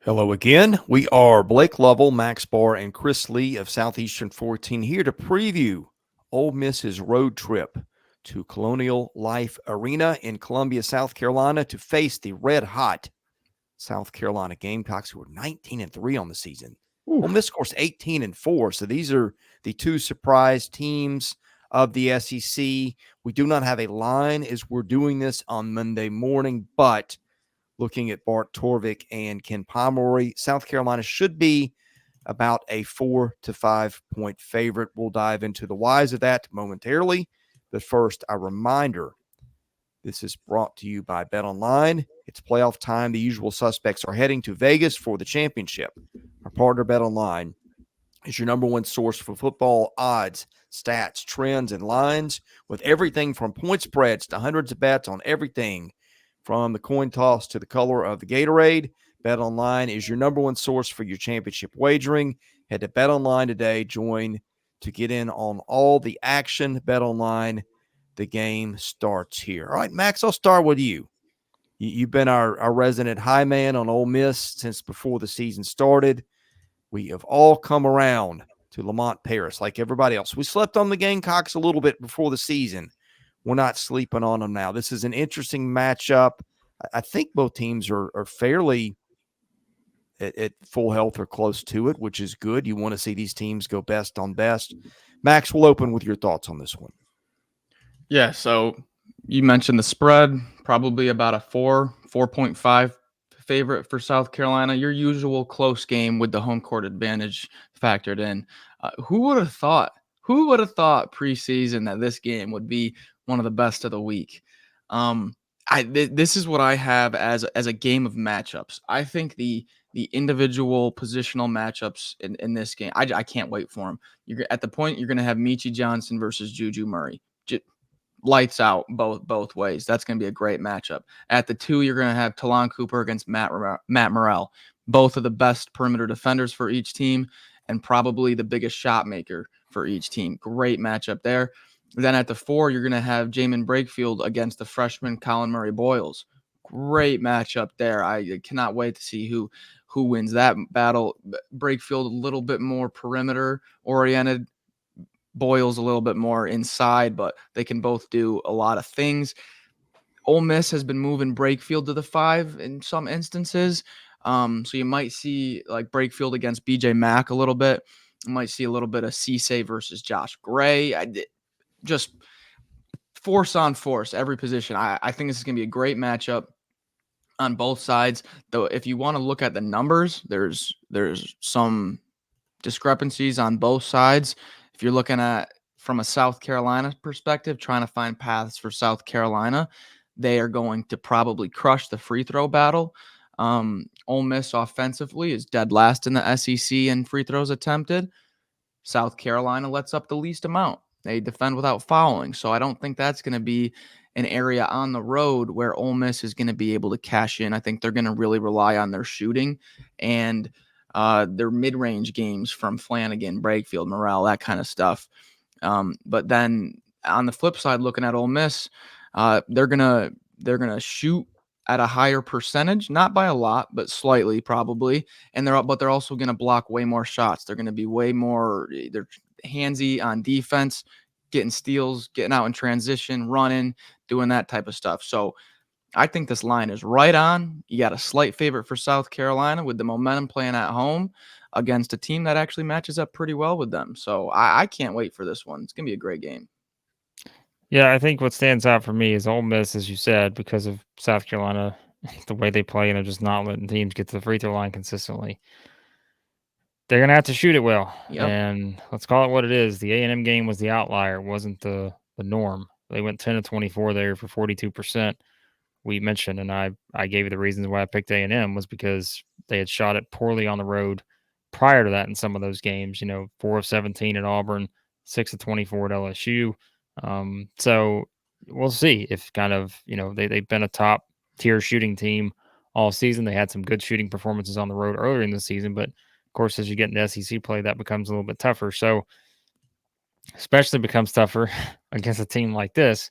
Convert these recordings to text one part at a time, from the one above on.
Hello again. We are Blake Lovell, Max Barr, and Chris Lee of Southeastern 14 here to preview Ole Miss's road trip to Colonial Life Arena in Columbia, South Carolina to face the red-hot South Carolina Gamecocks, who are 19-3 on the season. Oof. Ole Miss scores 18-4, so these are the two surprise teams of the SEC. We do not have a line as we're doing this on Monday morning, but looking at Bart Torvik and Ken Pomeroy, South Carolina should be about a 4 to 5 point favorite. We'll dive into the whys of that momentarily. But first, a reminder, this is brought to you by BetOnline. It's playoff time. The usual suspects are heading to Vegas for the championship. Our partner, BetOnline, is your number one source for football odds, stats, trends, and lines, with everything from point spreads to hundreds of bets on everything from the coin toss to the color of the Gatorade. BetOnline is your number one source for your championship wagering. Head to BetOnline today. Join to get in on all the action. BetOnline, the game starts here. All right, Max, I'll start with you. You've been our resident high man on Ole Miss since before the season started. We have all come around to Lamont Paris like everybody else. We slept on the Gamecocks a little bit before the season. We're not sleeping on them now. This is an interesting matchup. I think both teams are fairly at full health or close to it, which is good. You want to see these teams go best on best. Max, we'll open with your thoughts on this one. Yeah, so you mentioned the spread, probably about a 4.5 favorite for South Carolina. Your usual close game with the home court advantage factored in. Who would have thought? Who would have thought preseason that this game would be one of the best of the week? This is what I have as a game of matchups. I think the individual positional matchups in this game, I can't wait for them. You're at the point you're going to have Michi Johnson versus Juju Murray. Lights out both ways. That's going to be a great matchup. At the 2, you're going to have Talon Cooper against Matt Morrell. Both of the best perimeter defenders for each team and probably the biggest shot maker for each team. Great matchup there. Then at the 4, you're going to have Jamin Brakefield against the freshman Colin Murray Boyles. Great matchup there. I cannot wait to see who wins that battle. Brakefield a little bit more perimeter oriented. Boyles a little bit more inside, but they can both do a lot of things. Ole Miss has been moving Brakefield to the 5 in some instances. So you might see like Brakefield against BJ Mack a little bit. You might see a little bit of Cisse versus Josh Gray. Just force on force, every position. I think this is going to be a great matchup on both sides. Though if you want to look at the numbers, there's some discrepancies on both sides. If you're looking at from a South Carolina perspective, trying to find paths for South Carolina, they are going to probably crush the free throw battle. Ole Miss offensively is dead last in the SEC in free throws attempted. South Carolina lets up the least amount. They defend without fouling. So I don't think that's going to be an area on the road where Ole Miss is going to be able to cash in. I think they're going to really rely on their shooting and their mid-range games from Flanagan, Brakefield, Morrell, that kind of stuff. But then on the flip side, looking at Ole Miss, they're gonna shoot at a higher percentage, not by a lot, but slightly probably. And they're also gonna block way more shots. They're gonna be way more they're handsy on defense, getting steals, getting out in transition, running, doing that type of stuff. So I think this line is right on. You got a slight favorite for South Carolina with the momentum playing at home against a team that actually matches up pretty well with them. So I can't wait for this one. It's going to be a great game. Yeah, I think what stands out for me is Ole Miss, as you said, because of South Carolina, the way they play and they're just not letting teams get to the free throw line consistently. They're going to have to shoot it well. Yep. And let's call it what it is. The A&M game was the outlier. It wasn't the norm. They went 10 of 24 there for 42%. We mentioned, and I gave you the reasons why I picked A&M was because they had shot it poorly on the road prior to that in some of those games. 4 of 17 at Auburn, 6 of 24 at LSU. So we'll see if they've been a top tier shooting team all season. They had some good shooting performances on the road earlier in the season, but of course, as you get into SEC play, that becomes a little bit tougher. So especially becomes tougher against a team like this,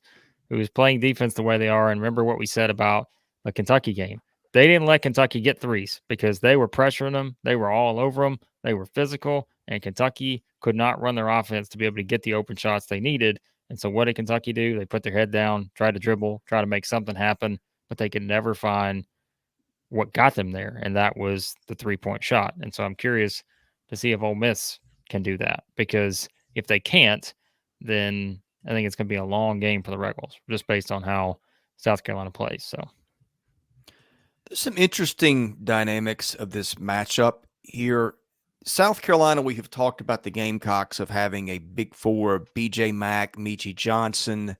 who is playing defense the way they are. And remember what we said about the Kentucky game. they didn't let Kentucky get threes because they were pressuring them. They were all over them. They were physical, and Kentucky could not run their offense to be able to get the open shots they needed. And so what did Kentucky do? They put their head down, try to dribble, try to make something happen, but they could never find what got them there, and that was the three-point shot. And so I'm curious to see if Ole Miss can do that, because if they can't, then I think it's going to be a long game for the Rebels, just based on how South Carolina plays. So there's some interesting dynamics of this matchup here. South Carolina, we have talked about the Gamecocks of having a big four: BJ Mack, Michie Johnson,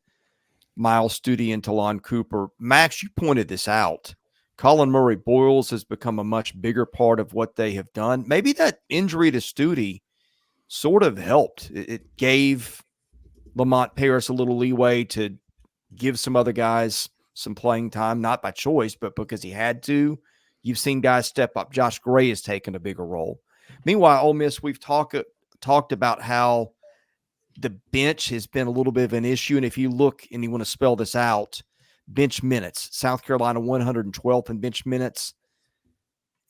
Miles Studi, and Talon Cooper. Max, you pointed this out. Colin Murray-Boyles has become a much bigger part of what they have done. Maybe that injury to Studi sort of helped. It gave Lamont Paris a little leeway to give some other guys some playing time, not by choice, but because he had to. You've seen guys step up. Josh Gray has taken a bigger role. Meanwhile, Ole Miss, we've talked about how the bench has been a little bit of an issue. And if you look and you want to spell this out, bench minutes, South Carolina 112th in bench minutes.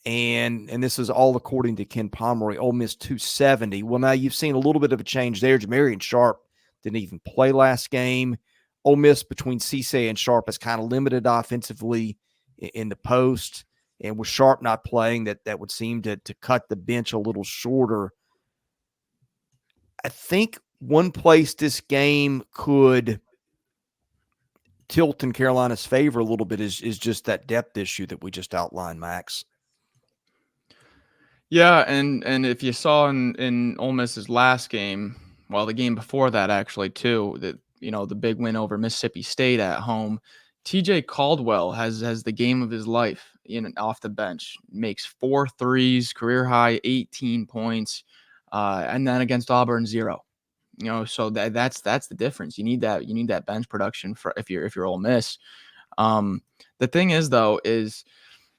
And this is all according to Ken Pomeroy. Ole Miss 270. Well, now you've seen a little bit of a change there. Jamarian Sharp didn't even play last game. Ole Miss between Cisse and Sharp is kind of limited offensively in the post. And with Sharp not playing, that would seem to cut the bench a little shorter. I think one place this game could tilt in Carolina's favor a little bit is just that depth issue that we just outlined, Max. Yeah, and if you saw in Ole Miss's last game, well, the game before that actually too, that the big win over Mississippi State at home, TJ Caldwell has the game of his life off the bench, makes 4 threes, career high 18 points, and then against Auburn 0. So that's the difference. You need that bench production for if you're Ole Miss. The thing is though is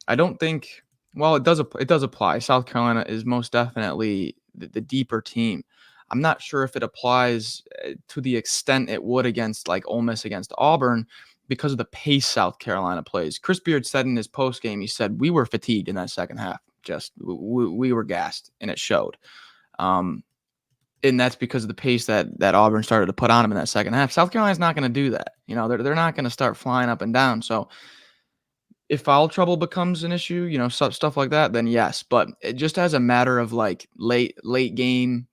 I don't think. Well, it does apply. South Carolina is most definitely the deeper team. I'm not sure if it applies to the extent it would against like Ole Miss against Auburn because of the pace South Carolina plays. Chris Beard said in his post game, he said, we were fatigued in that second half. Just we were gassed, and it showed. And that's because of the pace that Auburn started to put on them in that second half. South Carolina's not going to do that. They're not going to start flying up and down. So if foul trouble becomes an issue, stuff like that, then yes. But just as a matter of like late game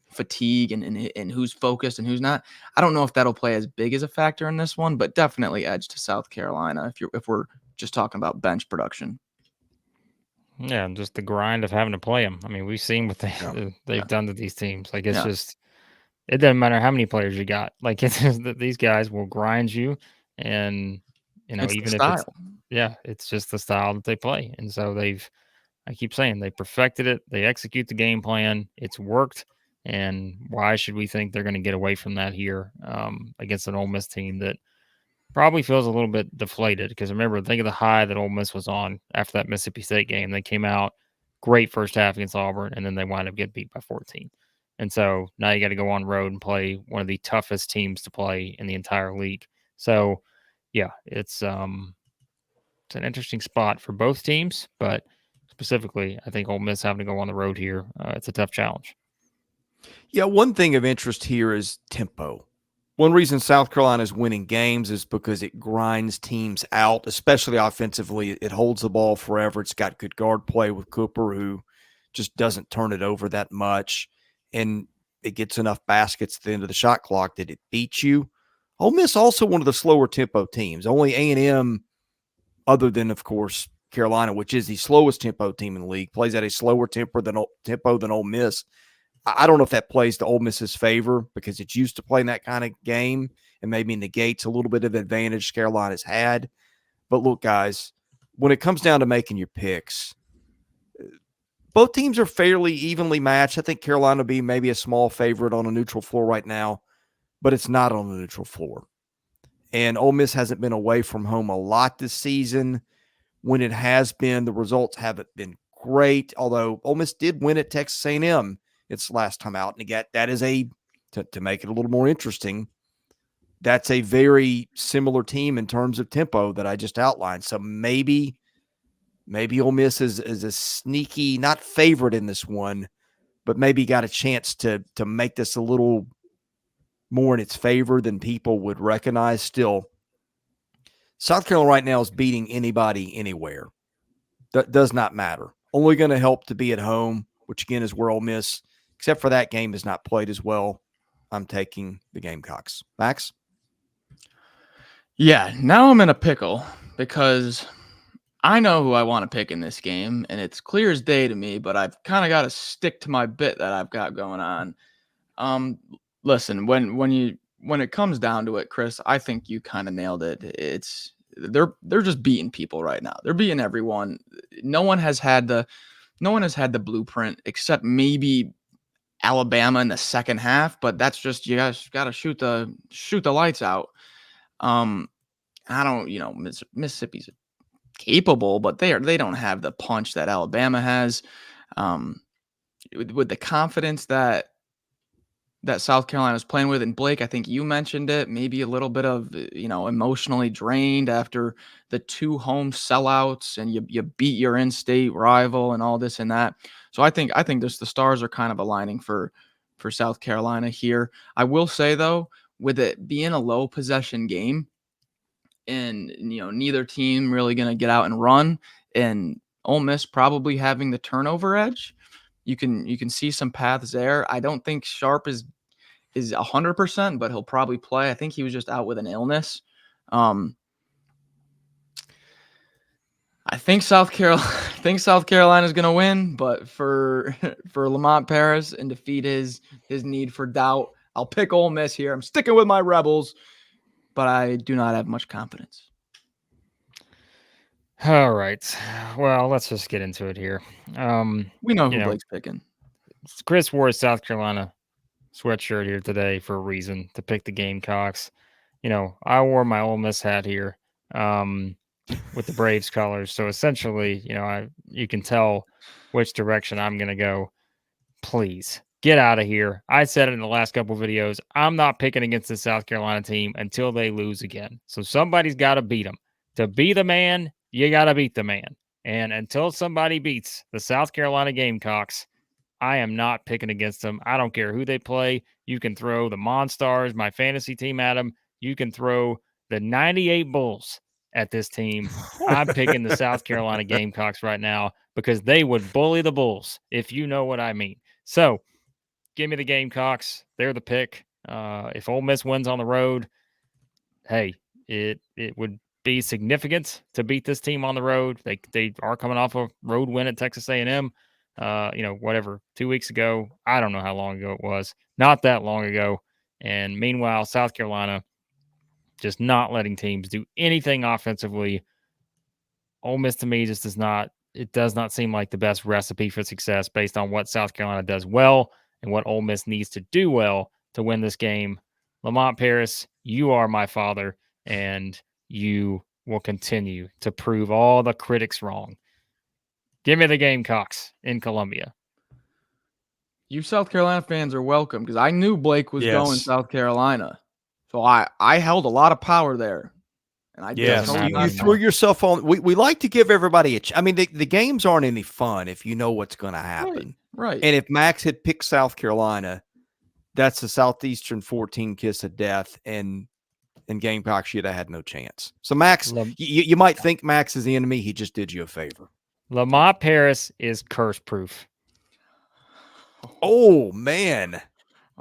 fatigue and who's focused and who's not, I don't know if that'll play as big as a factor in this one, but definitely edge to South Carolina if we're just talking about bench production. Yeah, and just the grind of having to play them. I mean, we've seen what they've done to these teams. Like it's just, it doesn't matter how many players you got. Like it's just that these guys will grind you, and It's even the if style. it's just the style that they play. And so I keep saying they perfected it. They execute the game plan. It's worked. And why should we think they're going to get away from that here against an Ole Miss team that probably feels a little bit deflated? Because remember, think of the high that Ole Miss was on after that Mississippi State game. They came out great first half against Auburn, and then they wind up getting beat by 14. And so now you got to go on road and play one of the toughest teams to play in the entire league. So, yeah, it's an interesting spot for both teams, but specifically, I think Ole Miss having to go on the road here, it's a tough challenge. Yeah, one thing of interest here is tempo. One reason South Carolina is winning games is because it grinds teams out, especially offensively. It holds the ball forever. It's got good guard play with Cooper, who just doesn't turn it over that much. And it gets enough baskets at the end of the shot clock that it beats you. Ole Miss also one of the slower tempo teams. Only A&M, other than, of course, Carolina, which is the slowest tempo team in the league, plays at a slower tempo than Ole Miss. I don't know if that plays to Ole Miss's favor because it's used to playing that kind of game and maybe negates a little bit of advantage Carolina's had. But look, guys, when it comes down to making your picks, both teams are fairly evenly matched. I think Carolina will be maybe a small favorite on a neutral floor right now, but it's not on a neutral floor. And Ole Miss hasn't been away from home a lot this season. When it has been, the results haven't been great, although Ole Miss did win at Texas A&M its last time out. And again, that is to make it a little more interesting, that's a very similar team in terms of tempo that I just outlined. So maybe maybe Ole Miss is a sneaky, not favorite in this one, but maybe got a chance to make this a little more in its favor than people would recognize. Still, South Carolina right now is beating anybody anywhere. That does not matter. Only going to help to be at home, which again is where Ole Miss, except for that game, is not played as well. I'm taking the Gamecocks. Max? Yeah, now I'm in a pickle because I know who I want to pick in this game, and it's clear as day to me, but I've kind of got to stick to my bit that I've got going on. Listen, when it comes down to it, Chris, I think you kind of nailed it. They're just beating people right now. They're beating everyone. No one has had the blueprint except maybe Alabama in the second half, but that's just, you guys got to shoot the lights out. I don't, Mississippi's capable, but they don't have the punch that Alabama has. With the confidence that South Carolina is playing with, and Blake, I think you mentioned it, maybe a little bit of, emotionally drained after the 2 home sellouts, and you beat your in-state rival and all this and that. So I think the stars are kind of aligning for South Carolina here. I will say though, with it being a low possession game, and neither team really going to get out and run, and Ole Miss probably having the turnover edge, you can see some paths there. I don't think Sharp is 100%, but he'll probably play. I think he was just out with an illness. I think South Carolina is going to win, but for Lamont Paris and defeat his need for doubt, I'll pick Ole Miss here. I'm sticking with my Rebels, but I do not have much confidence. All right. Well, let's just get into it here. We know who Blake's picking. Chris wore his South Carolina sweatshirt here today for a reason, to pick the Gamecocks. I wore my Ole Miss hat here with the Braves colors. So essentially, you can tell which direction I'm going to go. Please get out of here. I said it in the last couple of videos. I'm not picking against the South Carolina team until they lose again. So somebody's got to beat them. To be the man, you got to beat the man. And until somebody beats the South Carolina Gamecocks, I am not picking against them. I don't care who they play. You can throw the Monstars, my fantasy team, at them. You can throw the 98 Bulls at this team. I'm picking the South Carolina Gamecocks right now because they would bully the Bulls, if you know what I mean. So give me the Gamecocks. They're the pick. If Ole Miss wins on the road, hey, it would be significant to beat this team on the road. They are coming off a road win at Texas A&M. 2 weeks ago. I don't know how long ago it was. Not that long ago. And meanwhile, South Carolina just not letting teams do anything offensively. Ole Miss to me just does not seem like the best recipe for success based on what South Carolina does well and what Ole Miss needs to do well to win this game. Lamont Paris, you are my father, and you will continue to prove all the critics wrong. Give me the Gamecocks in Columbia. You South Carolina fans are welcome, because I knew Blake was going South Carolina. So I held a lot of power there. And I you threw yourself on. We like to give everybody I mean, the games aren't any fun if you know what's going to happen. Right. And if Max had picked South Carolina, that's the Southeastern 14 kiss of death, and Gamecocks should have had no chance. So Max, you might think Max is the enemy. He just did you a favor. Lamont Paris is curse proof. Oh man.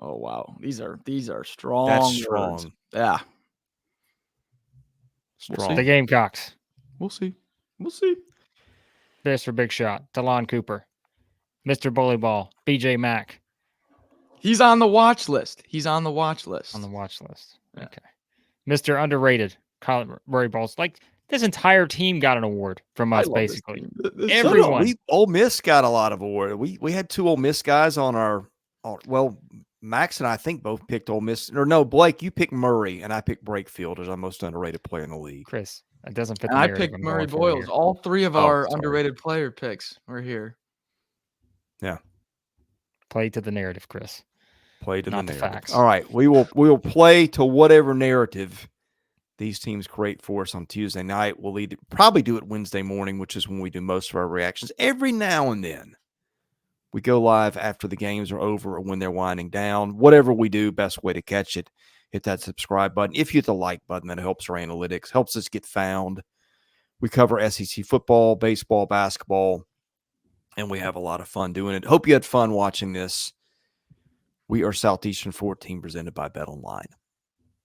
Oh wow. These are strong. That's strong. Words. Yeah. Strong. The Gamecocks. We'll see. Mr. Big Shot, Talon Cooper, Mr. Bully Ball, BJ Mack. He's on the watch list. On the watch list. Yeah. Okay. Mr. Underrated, Colin Murray Balls. Like, this entire team got an award from us, basically. Everyone. Ole Miss got a lot of awards. We had 2 Ole Miss guys on our Max and I think both picked Ole Miss. Or no, Blake, you picked Murray, and I picked Brakefield as our most underrated player in the league. Chris, it doesn't fit. I picked Murray Boyles. All 3 of our underrated player picks were here. Yeah. Play to the narrative, Chris. Play to Not the narrative. Facts. All right, we will play to whatever narrative these teams create for us on Tuesday night. We'll probably do it Wednesday morning, which is when we do most of our reactions. Every now and then, we go live after the games are over or when they're winding down. Whatever we do, best way to catch it, hit that subscribe button. If you hit the like button, that helps our analytics, helps us get found. We cover SEC football, baseball, basketball, and we have a lot of fun doing it. Hope you had fun watching this. We are Southeastern 14, presented by BetOnline.